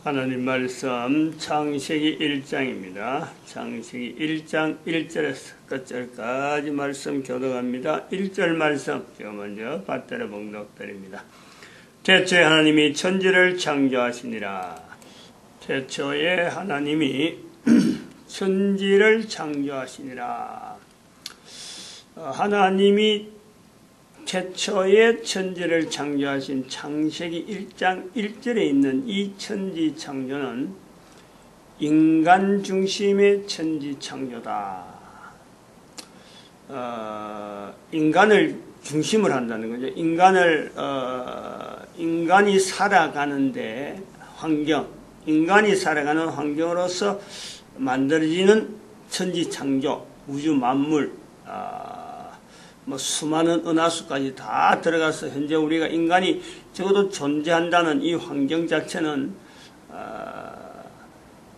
하나님 말씀 창세기 1장입니다. 창세기 1장 1절에서 끝절까지 말씀 교독합니다. 1절 말씀 제가 먼저 받들어 봉독드립니다. 태초에 하나님이 천지를 창조하시니라. 태초에 하나님이 천지를 창조하시니라. 하나님이 최초의 천지를 창조하신 창세기 1장 1절에 있는 이 천지 창조는 인간 중심의 천지 창조다. 인간을 중심을 한다는 거죠. 인간이 살아가는데 인간이 살아가는 환경으로서 만들어지는 천지 창조, 우주 만물, 수많은 은하수까지 다 들어가서 현재 우리가 인간이 적어도 존재한다는 이 환경 자체는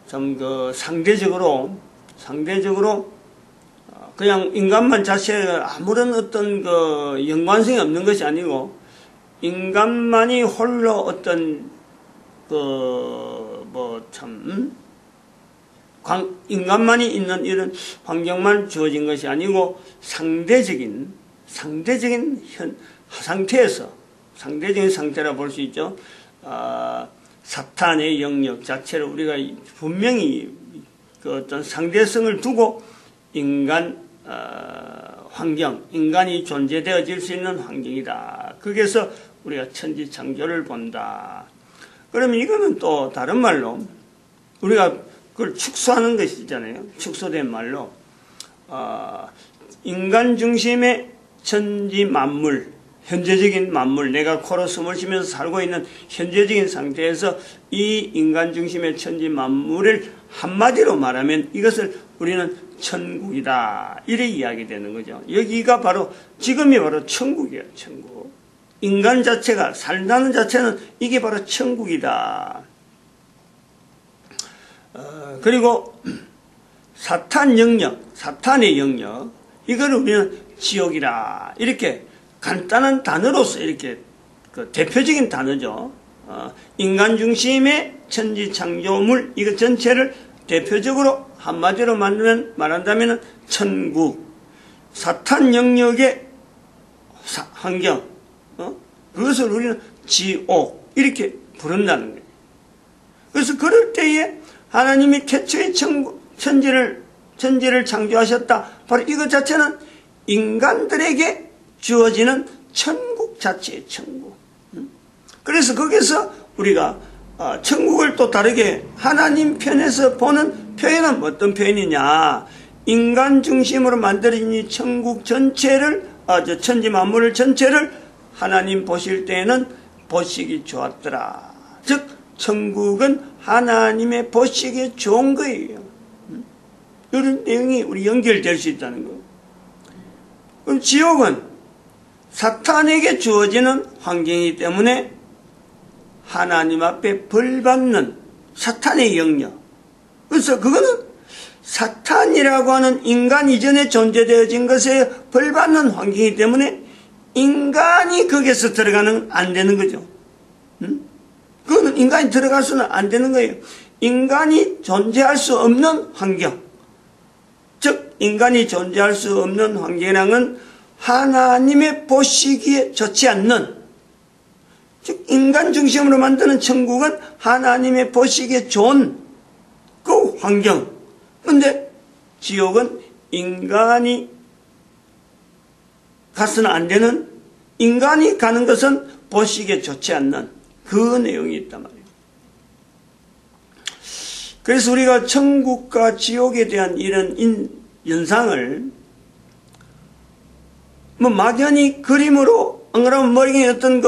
좀 상대적으로 그냥 인간만 자체가 아무런 어떤 연관성이 없는 것이 아니고 인간만이 홀로 어떤 인간만이 있는 이런 환경만 주어진 것이 아니고 상대적인 상태라 볼 수 있죠. 사탄의 영역 자체를 우리가 분명히 어떤 상대성을 두고 인간이 존재되어질 수 있는 환경이다. 거기에서 우리가 천지 창조를 본다. 그러면 이거는 또 다른 말로 우리가 그걸 축소하는 것이잖아요. 축소된 말로 인간 중심의 천지 만물, 현재적인 만물, 내가 코로 숨을 쉬면서 살고 있는 현재적인 상태에서 이 인간 중심의 천지 만물을 한마디로 말하면 이것을 우리는 천국이다. 이렇게 이야기되는 거죠. 여기가 바로 지금이 바로 천국이에요. 천국. 인간 자체가 산다는 자체는 이게 바로 천국이다. 그리고 사탄의 영역, 이걸 우리는 지옥이라. 이렇게 간단한 단어로서 이렇게 대표적인 단어죠. 인간 중심의 천지 창조물, 이거 전체를 대표적으로 한마디로 말한다면 천국, 사탄 영역의 환경, 그것을 우리는 지옥, 이렇게 부른다는 거예요. 그래서 그럴 때에 하나님이 태초의 천지를 창조하셨다. 바로 이것 자체는 인간들에게 주어지는 천국 자체의 천국. 그래서 거기서 우리가 천국을 또 다르게 하나님 편에서 보는 표현은 어떤 표현이냐. 인간 중심으로 만들어진 이 천국 전체를, 천지 만물을 전체를 하나님 보실 때에는 보시기 좋았더라. 즉 천국은 하나님의 보시기에 좋은 거예요. 이런 내용이 우리 연결될 수 있다는 거예요. 그럼 지옥은 사탄에게 주어지는 환경이기 때문에 하나님 앞에 벌받는 사탄의 영역. 그래서 그거는 사탄이라고 하는 인간 이전에 존재되어진 것에 벌받는 환경이기 때문에 인간이 거기에서 들어가는 안 되는 거죠. 그거는 인간이 들어갈 수는 안 되는 거예요. 인간이 존재할 수 없는 환경. 즉 인간이 존재할 수 없는 환경이라는 하나님의 보시기에 좋지 않는, 즉 인간 중심으로 만드는 천국은 하나님의 보시기에 좋은 그 환경. 그런데 지옥은 인간이 가서는 안 되는, 인간이 가는 것은 보시기에 좋지 않는 그 내용이 있단 말이에요. 그래서 우리가 천국과 지옥에 대한 이런 연상을 막연히 그림으로, 안 그러면 머리에 어떤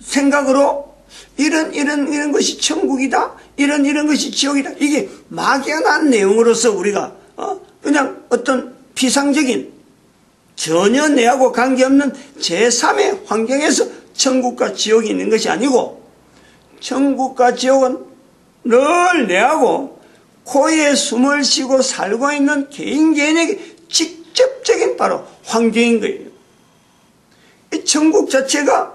생각으로 이런 것이 천국이다, 이런 것이 지옥이다, 이게 막연한 내용으로서 우리가 그냥 어떤 피상적인, 전혀 내하고 관계없는 제3의 환경에서 천국과 지옥이 있는 것이 아니고, 천국과 지옥은 늘 내하고 코에 숨을 쉬고 살고 있는 개인의 직접적인 바로 환경인 거예요. 이 천국 자체가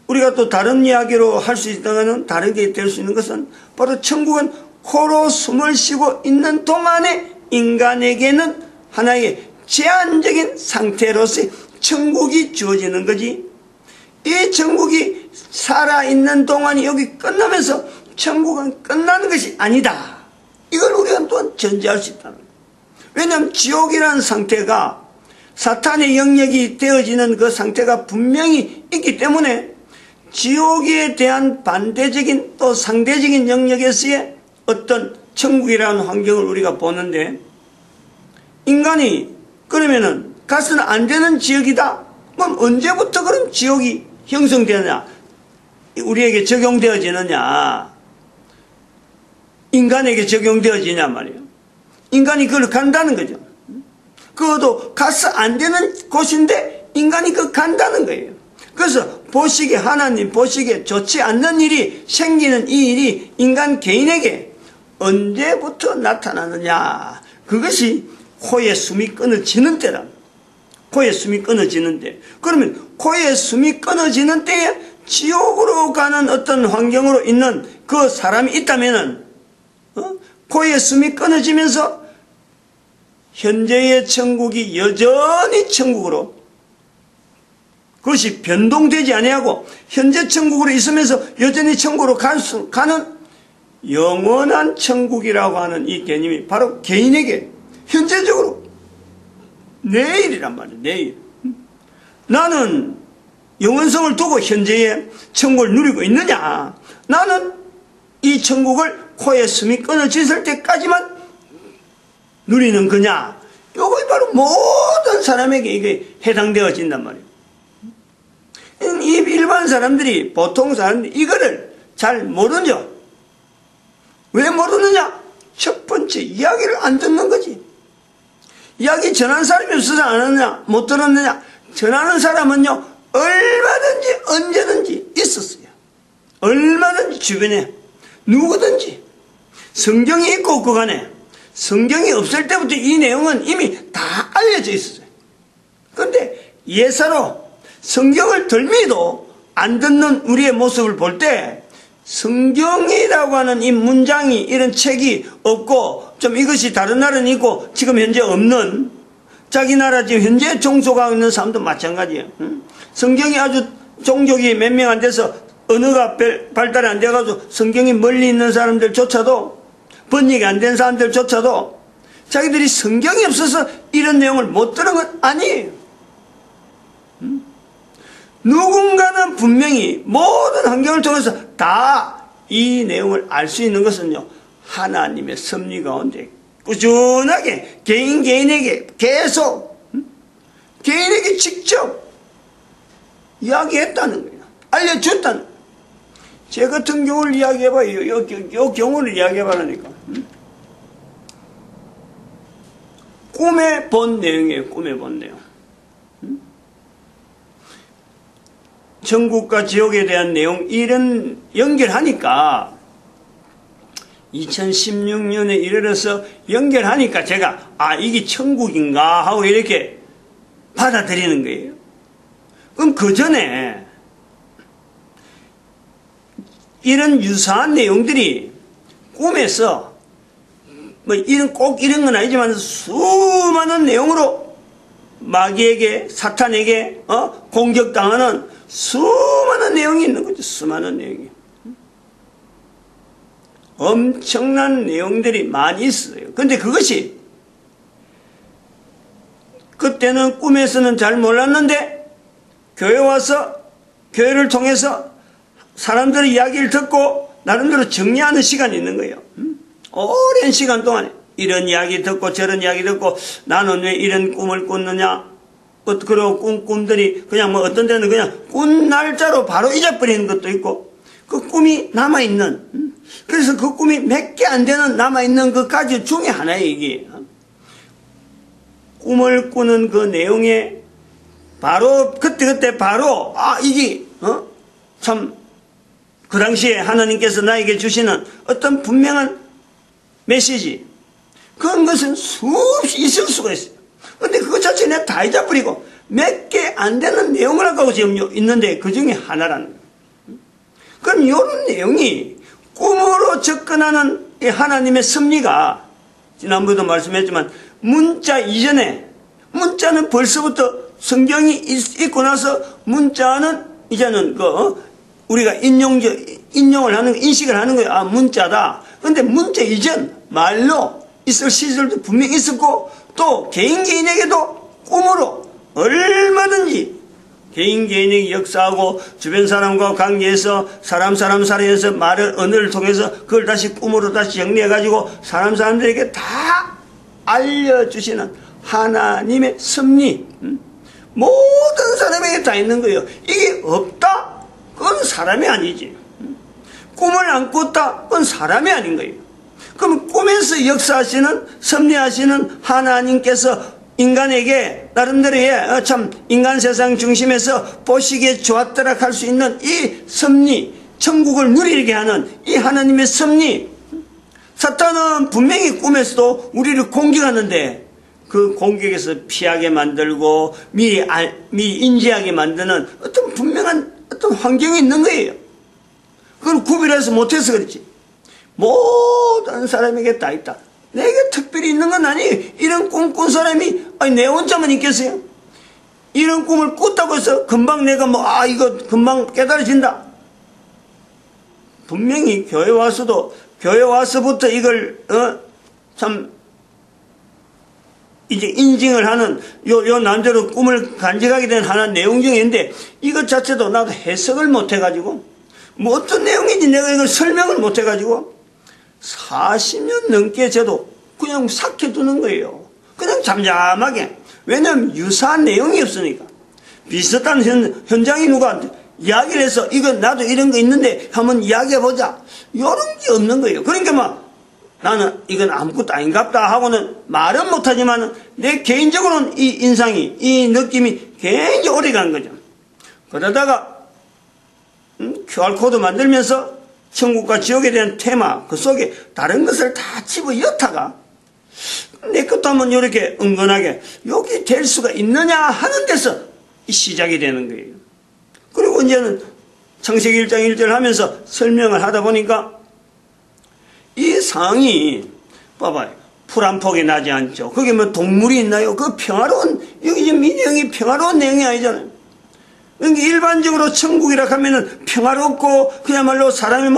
우리가 또 다른 이야기로 할 수 있다면 다르게 될 수 있는 것은 바로 천국은 코로 숨을 쉬고 있는 동안에 인간에게는 하나의 제한적인 상태로서의 천국이 주어지는 거지, 이 천국이 살아있는 동안이 여기 끝나면서 천국은 끝나는 것이 아니다. 이걸 우리가 또한 전제할 수 있다는 거예요. 왜냐하면 지옥이라는 상태가 사탄의 영역이 되어지는 그 상태가 분명히 있기 때문에 지옥에 대한 반대적인 또 상대적인 영역에서의 어떤 천국이라는 환경을 우리가 보는데, 인간이 그러면은 가서는 안 되는 지역이다. 그럼 언제부터 그럼 지옥이 형성되느냐, 우리에게 적용되어지느냐, 인간에게 적용되어지냐 말이에요. 인간이 그걸 간다는 거죠. 그것도 가서 안 되는 곳인데 인간이 그 간다는 거예요. 그래서 보시기에, 하나님 보시기에 좋지 않는 일이 생기는 이 일이 인간 개인에게 언제부터 나타나느냐, 그것이 코에 숨이 끊어지는 때라. 코에 숨이 끊어지는데, 그러면 코에 숨이 끊어지는 때에 지옥으로 가는 어떤 환경으로 있는 그 사람이 있다면은, 코에 숨이 끊어지면서 현재의 천국이 여전히 천국으로, 그것이 변동되지 아니하고 현재 천국으로 있으면서 여전히 천국으로 가는 영원한 천국이라고 하는 이 개념이 바로 개인에게 현재적으로 내일이란 말이에요. 내일. 나는 영원성을 두고 현재의 천국을 누리고 있느냐, 나는 이 천국을 코에 숨이 끊어졌을 때까지만 누리는 거냐, 이것이 바로 모든 사람에게 이게 해당되어진단 말이에요. 이 일반 사람들이, 보통 사람들이 이거를 잘 모르죠. 왜 모르느냐? 첫 번째, 이야기를 안 듣는 거지. 이야기 전하는 사람이 없어서 안 하느냐, 못 들었느냐? 전하는 사람은요, 얼마든지 언제든지 있었어요. 얼마든지 주변에 누구든지 성경이 있고 없고 간에, 성경이 없을 때부터 이 내용은 이미 다 알려져 있었어요. 그런데 예사로 성경을 덜 믿어 안 듣는 우리의 모습을 볼 때, 성경이라고 하는 이 문장이, 이런 책이 없고 좀 이것이 다른 나라는 있고 지금 현재 없는, 자기 나라 지금 현재 종속하고 있는 사람도 마찬가지예요. 성경이 아주 종족이 몇 명 안 돼서 언어가 발달이 안 돼가지고 성경이 멀리 있는 사람들조차도, 번역이 안 된 사람들조차도 자기들이 성경이 없어서 이런 내용을 못 들은 건 아니에요. 누군가는 분명히 모든 환경을 통해서 다 이 내용을 알 수 있는 것은요, 하나님의 섭리 가운데 꾸준하게 개인에게 계속, 개인에게 직접 이야기했다는 거예요. 알려줬다는 거예요. 제 같은 경우를 이야기해봐요. 요 경우를 이야기해봐라니까. 꿈에 본 내용이에요. 꿈에 본 내용. 천국과 지옥에 대한 내용, 이런 연결하니까 2016년에 이르러서 연결하니까 제가 이게 천국인가 하고 이렇게 받아들이는 거예요. 그럼 그 전에 이런 유사한 내용들이 꿈에서 꼭 이런 건 아니지만 수많은 내용으로 마귀에게, 사탄에게 공격당하는 수많은 내용이 있는 거죠. 수많은 내용이. 엄청난 내용들이 많이 있어요. 근데 그것이 그때는 꿈에서는 잘 몰랐는데 교회 와서, 교회를 통해서 사람들의 이야기를 듣고 나름대로 정리하는 시간이 있는 거예요. 오랜 시간 동안에 이런 이야기 듣고 저런 이야기 듣고, 나는 왜 이런 꿈을 꿨느냐, 그리고 꿈들이 그냥 어떤 데는 그냥 꾼 날짜로 바로 잊어버리는 것도 있고, 그 꿈이 남아있는, 그래서 그 꿈이 몇 개 안 되는 남아있는 그 가지 중에 하나예요, 이게. 꿈을 꾸는 그 내용에 바로, 그때 바로, 이게, 참, 그 당시에 하나님께서 나에게 주시는 어떤 분명한 메시지, 그런 것은 수없이 있을 수가 있어요. 근데 그것 자체 내가 다 잊어버리고 몇 개 안 되는 내용을 갖고 지금 있는데 그 중에 하나라는 거예요. 그럼 이런 내용이 꿈으로 접근하는 이 하나님의 섭리가 지난번에도 말씀했지만 문자 이전에, 문자는 벌써부터 성경이 있고 나서 문자는 이제는 우리가 인용을 하는, 인식을 하는 거예요. 아, 문자다. 근데 문자 이전 말로 있을 시절도 분명히 있었고, 또 개인에게도 꿈으로 얼마든지 개인에게 역사하고 주변 사람과 관계에서 사람 사이에서 말을, 언어를 통해서 그걸 다시 꿈으로 다시 정리해가지고 사람들에게 다 알려주시는 하나님의 섭리, 모든 사람에게 다 있는 거예요. 이게 없다? 그건 사람이 아니지. 꿈을 안 꿨다? 그건 사람이 아닌 거예요. 그럼 꿈에서 역사하시는, 섭리하시는 하나님께서 인간에게 나름대로의 참 인간 세상 중심에서 보시기에 좋았더라 할 수 있는 이 섭리, 천국을 누리게 하는 이 하나님의 섭리, 사탄은 분명히 꿈에서도 우리를 공격하는데 그 공격에서 피하게 만들고 미리 인지하게 만드는 어떤 분명한 어떤 환경이 있는 거예요. 그걸 구별해서 못해서 그렇지. 모든 사람에게 다 있다. 내게 특별히 있는 건 아니. 이런 꿈 꾼 사람이 내 혼자만 있겠어요? 이런 꿈을 꿨다고 해서 금방 내가 이거 금방 깨달아진다. 분명히 교회 와서부터 이걸 참 이제 인증을 하는 요 남자로 꿈을 간직하게 된 하나 내용 중에 있는데, 이것 자체도 나도 해석을 못 해가지고 어떤 내용인지 내가 이걸 설명을 못 해가지고 40년 넘게 저도 그냥 삭혀두는 거예요. 그냥 잠잠하게. 왜냐하면 유사한 내용이 없으니까. 비슷한 현장이 누구한테 이야기를 해서 나도 이런 거 있는데 한번 이야기해보자, 이런 게 없는 거예요. 그러니까 나는 이건 아무것도 아닌갑다 하고는 말은 못하지만 내 개인적으로는 이 인상이, 이 느낌이 굉장히 오래 간 거죠. 그러다가 QR코드 만들면서 천국과 지옥에 대한 테마, 그 속에 다른 것을 다 집어넣다가 내 것도 한번 이렇게 은근하게 여기 될 수가 있느냐 하는 데서 시작이 되는 거예요. 그리고 이제는 창세기 1장 1절 하면서 설명을 하다 보니까 이 상황이 봐봐요. 풀 한 폭이 나지 않죠. 거기 동물이 있나요? 그 평화로운, 여기 지금 이 내용이 평화로운 내용이 아니잖아요. 그러니까 일반적으로 천국이라 하면은 평화롭고 그야말로 사람이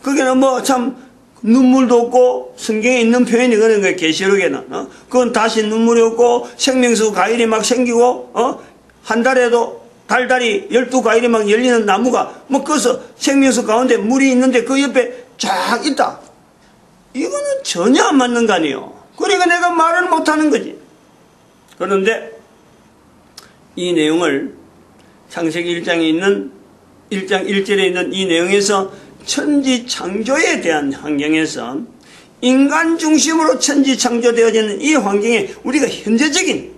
거기는 참 눈물도 없고, 성경에 있는 표현이 그런 거예요. 계시록에는 그건 다시 눈물이 없고 생명수 과일이 막 생기고 한 달에도 달달이 12과일이 막 열리는 나무가 거기서 생명수 가운데 물이 있는데 그 옆에 쫙 있다. 이거는 전혀 안 맞는 거 아니에요. 그러니까 내가 말을 못하는 거지. 그런데 이 내용을 창세기 1장에 있는 1장 1절에 있는 이 내용에서 천지 창조에 대한 환경에서 인간 중심으로 천지 창조되어지는 이 환경에 우리가 현재적인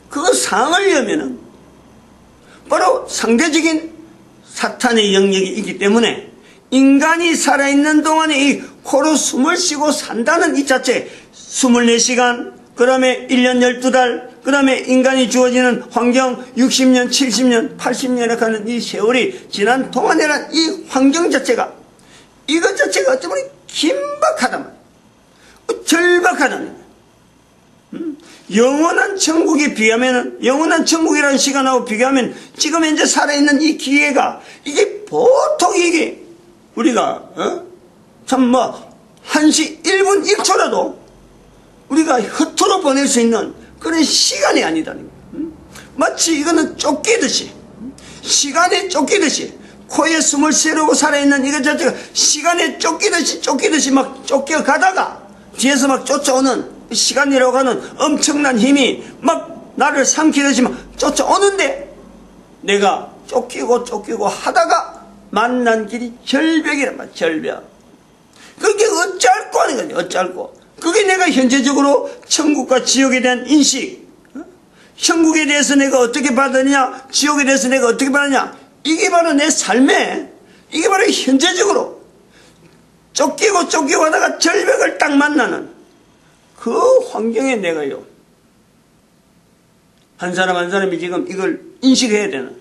그 상황을 여면은 바로 상대적인 사탄의 영역이 있기 때문에 인간이 살아있는 동안에 이 코로 숨을 쉬고 산다는 이 자체 24시간, 그 다음에 1년 12달, 그 다음에 인간이 주어지는 환경 60년, 70년, 80년에 가는 이 세월이 지난 동안에는 이 환경 자체가, 이것 자체가 어쩌면 긴박하단 말이야. 절박하단 말이야. 영원한 천국에 비하면, 영원한 천국이라는 시간하고 비교하면 지금 현재 살아있는 이 기회가, 이게 보통 이게 우리가 참 1시 1분 1초라도 우리가 허투루 보낼 수 있는 그런 시간이 아니다는 거예요. 마치 이거는 쫓기듯이, 시간에 쫓기듯이, 코에 숨을 쉬려고 살아있는 이것 자체가 시간에 쫓기듯이 막 쫓겨가다가 뒤에서 막 쫓아오는 시간이라고 하는 엄청난 힘이 막 나를 삼키듯이 막 쫓아오는데, 내가 쫓기고 하다가 만난 길이 절벽이란 말이야. 절벽. 그게 어쩔 거 하는 거지. 어쩔 거. 그게 내가 현재적으로 천국과 지옥에 대한 인식, 천국에 대해서 내가 어떻게 받느냐, 지옥에 대해서 내가 어떻게 받느냐, 이게 바로 내 삶에, 이게 바로 현재적으로 쫓기고 하다가 절벽을 딱 만나는 그 환경에 내가요, 한 사람 한 사람이 지금 이걸 인식해야 되는.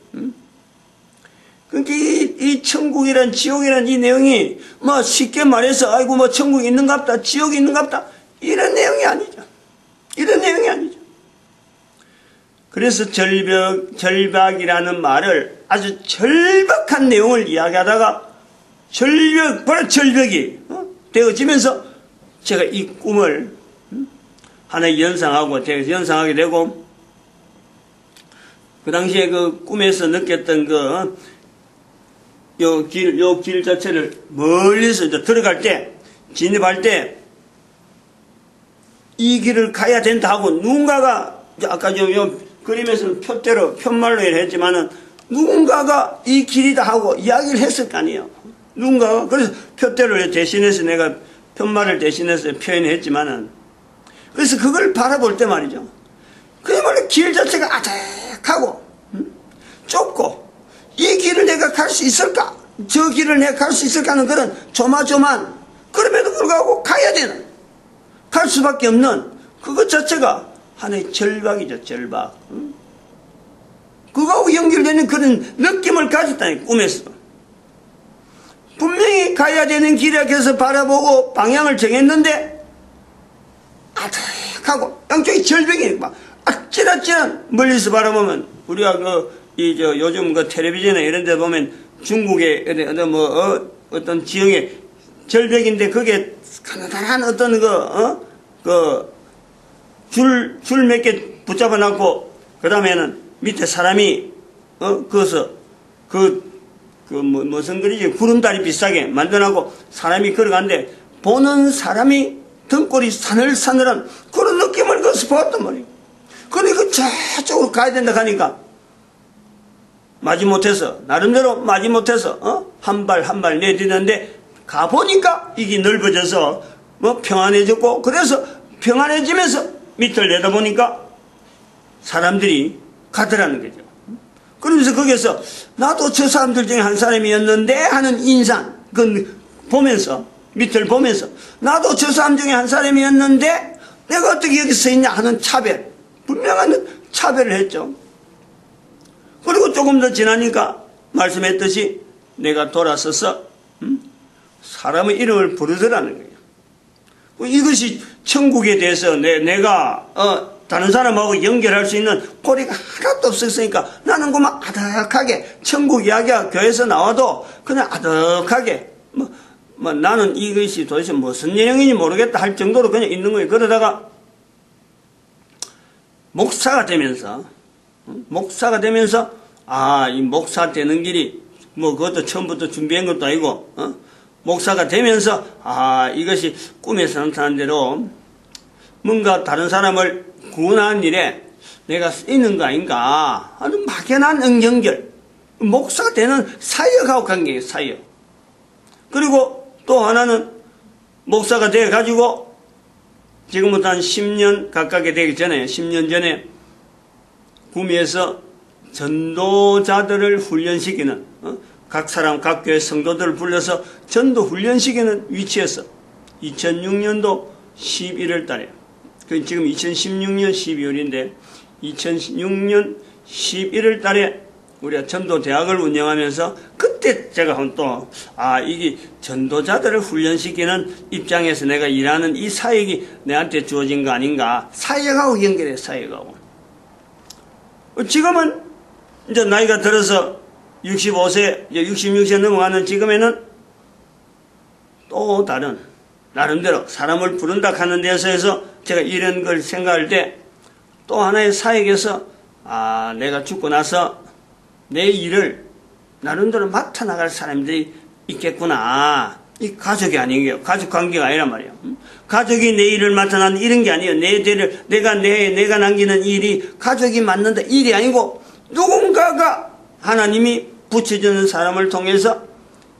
그러니까 이 천국이란 지옥이란 이 내용이 뭐 쉽게 말해서 아이고 뭐 천국이 있는갑다 지옥이 있는갑다 이런 내용이 아니죠. 이런 내용이 아니죠. 그래서 절박이라는 말을 아주 절박한 내용을 이야기하다가 바로 절벽이 되어지면서 제가 이 꿈을 하나 연상하고 제가 연상하게 되고 그 당시에 그 꿈에서 느꼈던 요 길 자체를 멀리서 이제 들어갈 때 진입할 때 이 길을 가야 된다 하고 누군가가 아까 요 그림에서는 편말로 했지만은 누군가가 이 길이다 하고 이야기를 했을 거 아니에요. 누군가가 그래서 표대를 대신해서 내가 편말을 대신해서 표현했지만은 그래서 그걸 바라볼 때 말이죠. 그야말로 길 자체가 아득하고 좁고 이 길을 내가 갈 수 있을까? 저 길을 내가 갈 수 있을까 하는 그런 조마조만 그럼에도 불구하고 가야 되는 갈 수밖에 없는 그것 자체가 하나의 절박이죠. 절박. 그거하고 연결되는 그런 느낌을 가졌다니 꿈에서. 분명히 가야 되는 길에 계속 바라보고 방향을 정했는데 아득하고 양쪽이 절벽이 막 아찔아찔한 멀리서 바라보면 우리가 요즘 텔레비전에 이런 데 보면 중국의 어떤 지역의 절벽인데 그게 가느다란 어떤 줄 몇 개 붙잡아 놨고 그 다음에는 밑에 사람이 그어서 무슨 그리지 구름다리 비싸게 만들어놓고 사람이 걸어가는데 보는 사람이 등골이 사늘사늘한 그런 느낌을 거기서 보았단 말이에요. 그러니까 저쪽으로 가야 된다 하니까 마지못해서 나름대로 마지못해서 한 발 한 발 내딛는데 가보니까 이게 넓어져서 평안해졌고 그래서 평안해지면서 밑을 내다보니까 사람들이 가더라는 거죠. 그러면서 거기서 나도 저 사람들 중에 한 사람이었는데 하는 인상 보면서 밑을 보면서 나도 저 사람 중에 한 사람이었는데 내가 어떻게 여기 서 있냐 하는 차별 분명한 차별을 했죠. 그리고 조금 더 지나니까 말씀했듯이 내가 돌아서서 사람의 이름을 부르더라는 거예요. 이것이 천국에 대해서 내가 다른 사람하고 연결할 수 있는 고리가 하나도 없었으니까 나는 그만 아득하게 천국 이야기가 교회에서 나와도 그냥 아득하게 나는 이것이 도대체 무슨 내용인지 모르겠다 할 정도로 그냥 있는 거예요. 그러다가 목사가 되면서 이 목사 되는 길이 그것도 처음부터 준비한 것도 아니고 목사가 되면서 이것이 꿈에서 나타난 대로 뭔가 다른 사람을 구원하는 일에 내가 쓰이는 거 아닌가 아주 막연한 연결 목사가 되는 사역하고 관계예요. 사역. 그리고 또 하나는 목사가 돼가지고 지금부터 한 10년 가깝게 되기 전에 10년 전에 구미에서 전도자들을 훈련시키는 각 사람 각 교회 성도들을 불러서 전도 훈련시키는 위치에서 2006년도 11월 달에 지금 2016년 12월인데 2006년 11월 달에 우리가 전도대학을 운영하면서 그때 제가 이게 전도자들을 훈련시키는 입장에서 내가 일하는 이 사역이 내한테 주어진 거 아닌가 사역하고 연결해 사역하고 지금은 이제 나이가 들어서 65세, 66세 넘어가는 지금에는 또 다른 나름대로 사람을 부른다 하는 데서 제가 이런 걸 생각할 때 또 하나의 사역에서 내가 죽고 나서 내 일을 나름대로 맡아나갈 사람들이 있겠구나. 이 가족이 아니에요. 가족 관계가 아니란 말이에요. 가족이 내 일을 맡아나는 이런 게 아니에요. 내가 남기는 일이 가족이 맡는다 일이 아니고 누군가가 하나님이 붙여주는 사람을 통해서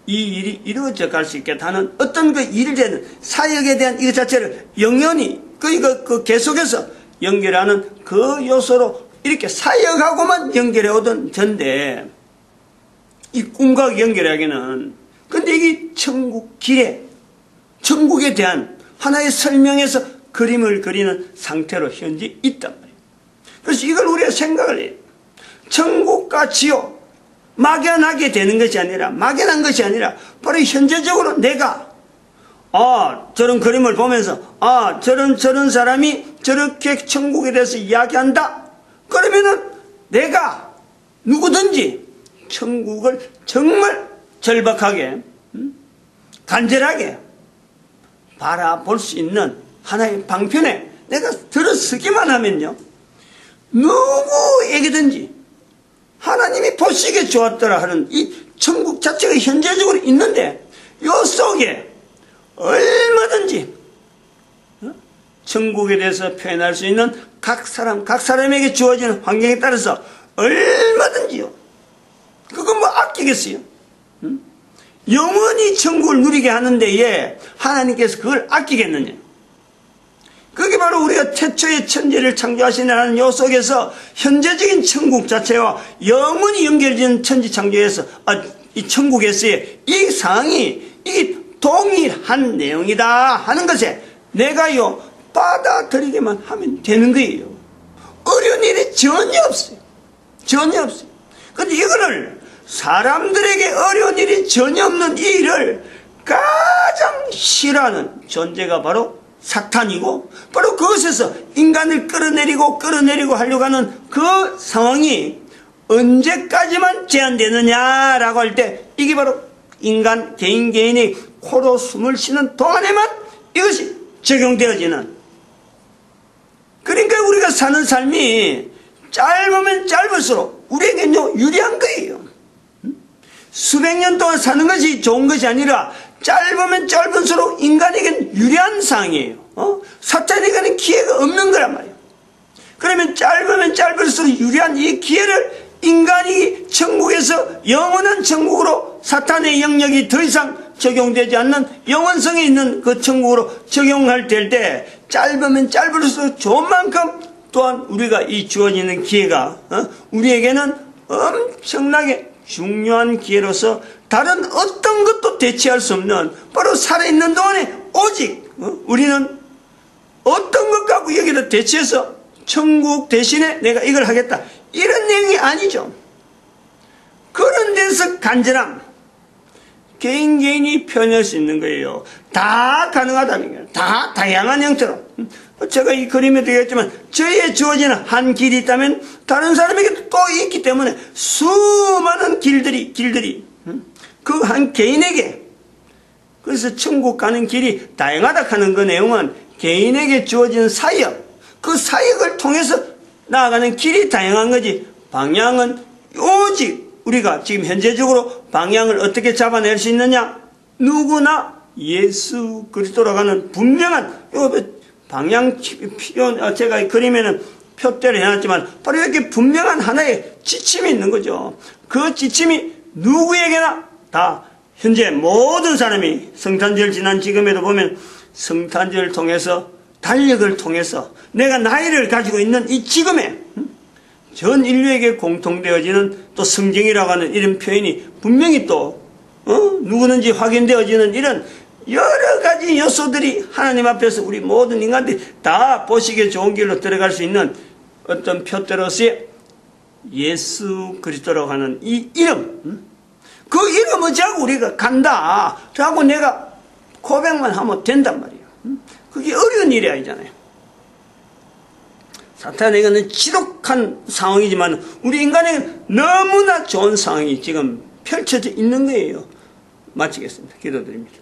이 일이 이루어져 갈 수 있게 하는 어떤 그 일에 대한 사역에 대한 이것 자체를 영연히 그 계속해서 연결하는 그 요소로 이렇게 사역하고만 연결해 오던 전데 이 꿈과 연결하기는 근데 이게 천국 길에 천국에 대한 하나의 설명에서 그림을 그리는 상태로 현재 있단 말이에요. 그래서 이걸 우리가 생각을 해요. 천국과 지옥 막연하게 되는 것이 아니라, 막연한 것이 아니라 바로 현재적으로 내가 저런 그림을 보면서 저런 사람이 저렇게 천국에 대해서 이야기한다. 그러면은 내가 누구든지 천국을 정말 절박하게 간절하게 바라볼 수 있는 하나의 방편에 내가 들어서기만 하면요, 누구에게든지 하나님이 보시기에 좋았더라 하는 이 천국 자체가 현재적으로 있는데, 요 속에 얼마든지 천국에 대해서 표현할 수 있는 각 사람에게 주어지는 환경에 따라서 얼마든지요. 그거 뭐 아끼겠어요? 영원히 천국을 누리게 하는데 하나님께서 그걸 아끼겠느냐? 그게 바로 우리가 태초에 천지를 창조하시는 요 속에서 현재적인 천국 자체와 영원히 연결된 천지 창조에서 이 천국에서의 이 상황이 이 동일한 내용이다 하는 것에 내가요 받아들이기만 하면 되는 거예요. 어려운 일이 전혀 없어요. 전혀 없어요. 근데 이거를 사람들에게 어려운 일이 전혀 없는 이 일을 가장 싫어하는 존재가 바로 사탄이고, 바로 그것에서 인간을 끌어내리고 하려고 하는 그 상황이 언제까지만 제한되느냐라고 할 때, 이게 바로 인간 개인이 코로 숨을 쉬는 동안에만 이것이 적용되어지는, 그러니까 우리가 사는 삶이 짧으면 짧을수록 우리에게는 유리한 거예요. 수백 년 동안 사는 것이 좋은 것이 아니라 짧으면 짧을수록 인간에게는 유리한 상황이에요. 사탄에게는 기회가 없는 거란 말이에요. 그러면 짧으면 짧을수록 유리한 이 기회를 인간이 천국에서 영원한 천국으로 사탄의 영역이 더 이상 적용되지 않는 영원성이 있는 그 천국으로 적용할 때 짧으면 짧을수록 좋은 만큼 또한 우리가 이 주어지는 기회가 우리에게는 엄청나게 중요한 기회로서 다른 어떤 것도 대체할 수 없는, 바로 살아있는 동안에 오직 우리는 어떤 것 갖고 여기다 대체해서 천국 대신에 내가 이걸 하겠다 이런 내용이 아니죠. 그런 데서 간절함, 개인이 표현할 수 있는 거예요. 다 가능하다는 거예요. 다 다양한 형태로. 제가 이 그림에 되겠지만 저희에 주어지는 한 길이 있다면 다른 사람에게도 또 있기 때문에 수많은 길들이 그 한 개인에게, 그래서 천국 가는 길이 다양하다 하는 그 내용은 개인에게 주어지는 사역, 그 사역을 통해서 나아가는 길이 다양한 거지, 방향은 오직 우리가 지금 현재적으로 방향을 어떻게 잡아낼 수 있느냐, 누구나 예수 그리스도로 가는 분명한 방향 표, 제가 그림에는 표대로 해놨지만 바로 이렇게 분명한 하나의 지침이 있는 거죠. 그 지침이 누구에게나 다, 현재 모든 사람이 성탄절 지난 지금에도 보면 성탄절을 통해서, 달력을 통해서 내가 나이를 가지고 있는 이 지금에 전 인류에게 공통되어지는 또 성경이라고 하는 이런 표현이 분명히 또 누구든지 확인되어지는 이런 여러 가지 요소들이 하나님 앞에서 우리 모든 인간들이 다 보시기에 좋은 길로 들어갈 수 있는 어떤 표대로서의 예수 그리스도라고 하는 이 이름, 그 이름을 자고 우리가 간다 라고 내가 고백만 하면 된단 말이에요. 그게 어려운 일이 아니잖아요. 사탄에게는 지독한 상황이지만 우리 인간에게는 너무나 좋은 상황이 지금 펼쳐져 있는 거예요. 마치겠습니다. 기도드립니다.